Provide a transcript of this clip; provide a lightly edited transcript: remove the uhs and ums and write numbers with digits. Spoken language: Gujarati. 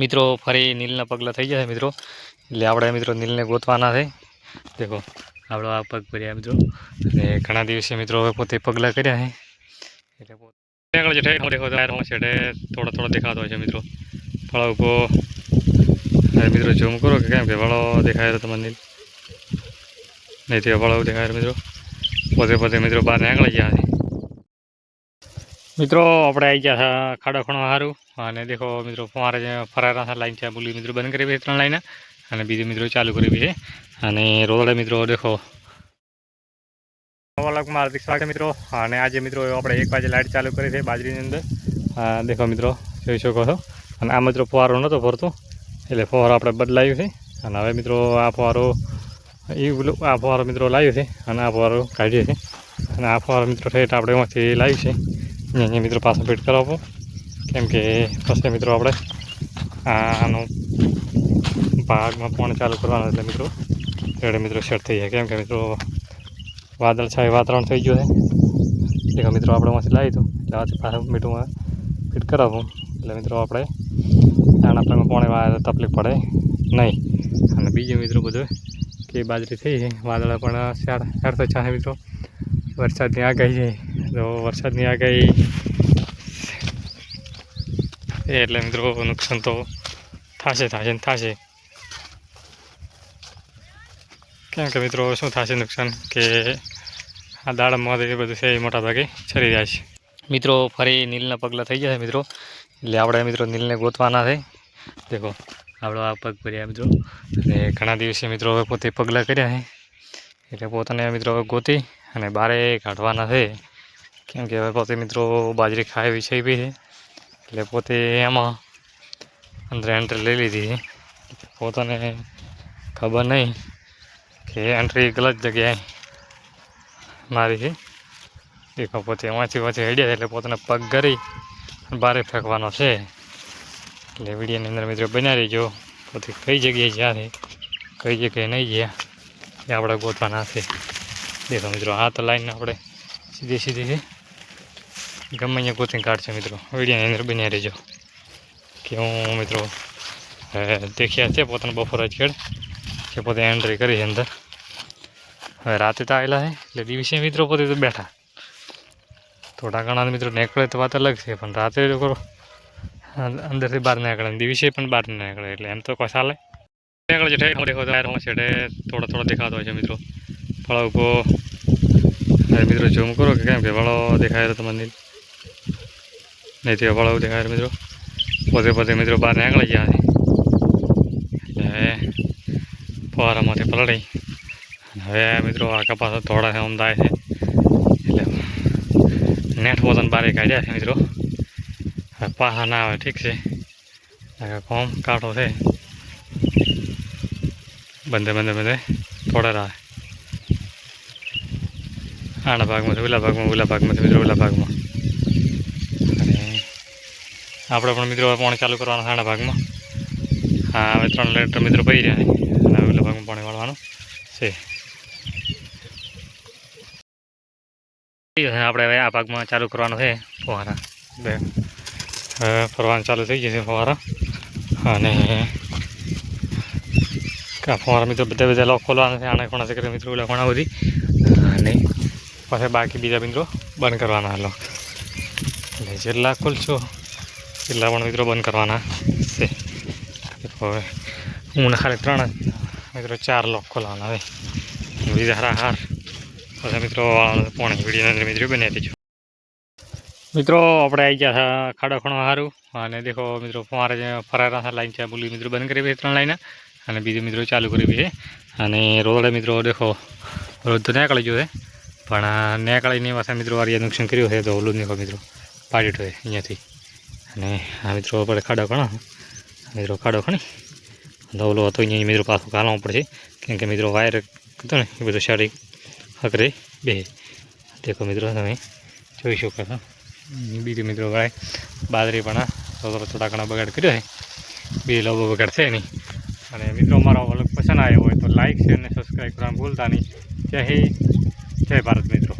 મિત્રો ફરી નીલના પગલા થઈ જશે મિત્રો, એટલે આપણે મિત્રો નીલને ગોતવાના છે. દેખો આપણો આ પગ ભર્યા મિત્રો, અને ઘણા દિવસે મિત્રો હવે પોતે પગલા કર્યા છે, એટલે થોડો થોડો દેખાતો હોય છે મિત્રો. ફળો ઉભો મિત્રો ઝૂમ કરો કે કેમ કે ફળો દેખાય તમને નીલ નહીં, તે ફળો દેખાય મિત્રો. પોતે પોતે મિત્રો બહાર નીકળી ગયા છે મિત્રો. આપણે આવી ગયા હતા ખાડો ખણવા સારું, અને દેખો મિત્રો ફરારા લાઈન છે બોલી મિત્રો બંધ કરી 3 લાઈન, અને બીજી મિત્રો ચાલુ કરી છે. અને રોડે મિત્રો દેખો અલગમાં હાર્દિક સ્વાગત મિત્રો. અને આજે મિત્રો આપણે 1 વાગે લાઇટ ચાલુ કરી છે બાજરીની અંદર. દેખો મિત્રો જોઈ શકો છો. અને આ મિત્રો ફુવારો નહોતો ભરતો, એટલે ફુવારો આપણે બદલાયું છે. અને હવે મિત્રો આ ફુવારો મિત્રો લાવ્યો છે, અને આ ફુવારો કાઢ્યો છે. અને આ ફુવારો મિત્રો ઠેઠ આપણે એમાંથી લાવ્યું છે. અહીંયા મિત્રો પાછો ફિટ કરાવવો, કેમ કે પછી મિત્રો આપણે આનો ભાગમાં પાણી ચાલુ કરવાનું, એટલે મિત્રો રેડે મિત્રો સેટ થઈ જાય. કેમ કે મિત્રો વાદળછાયું વાતાવરણ થઈ ગયું છે. એટલે મિત્રો આપણે એમાંથી લાવી દઉં, એટલે આથી પાછું મીઠું ફિટ કરાવવું, એટલે મિત્રો આપણે આના પાણી તકલીફ પડે નહીં. અને બીજું મિત્રો બધું કે બાજરી થઈ છે, વાદળા પણ શેર તો ચાહે મિત્રો. વરસાદની આગાહી છે, તો વરસાદની આગાહી એટલે મિત્રો નુકસાન તો થશે. કેમ કે મિત્રો શું થશે નુકસાન, કે આ દાડમમાં એ બધું છે એ મોટા ભાગે છરી જાય છે મિત્રો. ફરી નીલના પગલા થઈ જશે મિત્રો, એટલે આપણે મિત્રો નીલને ગોતવાના છે. દેખો આપણો આ પગ ભર્યા મિત્રો, અને ઘણા દિવસે મિત્રો હવે પોતે પગલા કર્યા છે, એટલે પોતાને મિત્રો ગોતી અને બારે કાઢવાના છે. કેમ કે હવે પોતે મિત્રો બાજરી ખાય વિષય બી છે, એટલે પોતે એમાં અંદર એન્ટ્રી લઈ લીધી છે. પોતાને ખબર નહીં કે એન્ટ્રી ગલત જગ્યાએ મારી છે. દેખો પોતે એમાંથી હેડ્યા, એટલે પોતાને પગ કરી બારે ફેંકવાનો છે. એટલે વિડીયોની અંદર મિત્રો બન્યા રહીજો. પોતે કઈ જગ્યાએ જ્યાં છે, કઈ જગ્યાએ નહીં ગયા, એ આપણે ગોતવાના છે. દેખો મિત્રો આ તો લાઈન આપણે સીધી છે, ગમે અહીંયા ગોતી કાઢશે મિત્રો. વિડીયોની અંદર બન્યા રહીજો, કે હું મિત્રો દેખ્યા છે પોતાના બપોર જ ખેડ કે પોતે એન્ટ્રી કરી છે અંદર. હવે રાતે તો આવેલા છે, એટલે દિવસે મિત્રો પોતે તો બેઠા. થોડા ઘણા મિત્રો નીકળે તો વાત અલગ છે, પણ રાત્રે લોકો અંદરથી બહાર નીકળે, દિવસે પણ બહાર ના નીકળે, એટલે એમ તો કોઈ ચાલે નીકળે છે. થોડો થોડો દેખાતો હોય છે મિત્રો. ફળો ઉભો મિત્રો ઝૂમ કરો કે કેમ કે ફળો દેખાય તમને નહીં, તે ફળો દેખાય મિત્રો. પોતે પોતે મિત્રો બહાર નીકળી ગયા છે, એટલે ફવારામાંથી પલળી. હવે મિત્રો આખા પાછો થોડા અમદાય છે, એટલે નેટ પોતાને બારે કાઢ્યા છે મિત્રો. હવે પાછા ના આવે ઠીક છે, કોમ કાંઠો છે, બંધે થોડા આવે. આના ભાગમાંથી ઓલા ભાગમાંથી મિત્રો ઓલા ભાગમાં. અને આપણે પણ મિત્રો પાણી ચાલુ કરવાનું આના ભાગમાં. હા હવે 3 લીટર મિત્રો પડી રહ્યા છે, અને ઓલા ભાગમાં પાણી વાળવાનું છે. આપણે હવે આ ભાગમાં ચાલુ કરવાનું છે ફવારા. ફરવાનું ચાલુ થઈ જશે ફવારા, અને ફવારા મિત્રો બધા લોક ખોલવાના છે. આના ખૂણા છે મિત્રો ઓલા ખૂણા બધી, અને પછી બાકી બીજા મિત્રો બંધ કરવાના લોક. એટલે જેટલા ખોલશો એટલા પણ મિત્રો બંધ કરવાના છે. હવે હું ખાલી 3 મિત્રો 4 લોક ખોલવાના હવે, બીજા હાર પછી મિત્રો પોણી વિડીયોની અંદર મિત્રો બની હતી. મિત્રો આપણે આવી ગયા હતા ખાડો ખણવા સારું, અને દેખો મિત્રો ફરારા લાઈન છે બોલી મિત્રો બંધ કરી 3 લાઈન, અને બીજું મિત્રો ચાલુ કરી છે. અને રોડે મિત્રો દેખો રોડ તો નીકળી ગયો છે, પણ નીકળીની પાછા મિત્રો વારિયા નુકસાન કર્યું છે, તો ઓલું નીકળો મિત્રો પાડી છે અહીંયાથી. અને આ મિત્રો આપણે ખાડો ખણી ધવલો હતો અહીંયા મિત્રો પાછું કાઢવો પડશે, કેમ કે મિત્રો વાયર હતો ને એ બધું સાડી હકરે બે. દેખો મિત્રો તમે જોઈ શકો છો. બીજું મિત્રો ભાઈ બાજરી પણ થોડા ઘણા બગાડ કર્યો છે, બીજો લોબો બગાડ છે નહીં. અને મિત્રો મારો વ્લોગ પસંદ આવ્યો હોય તો લાઇક શેર અને સબસ્ક્રાઈબ કરવાનું ભૂલતા નહીં. જય હિન્દ, જય ભારત મિત્રો.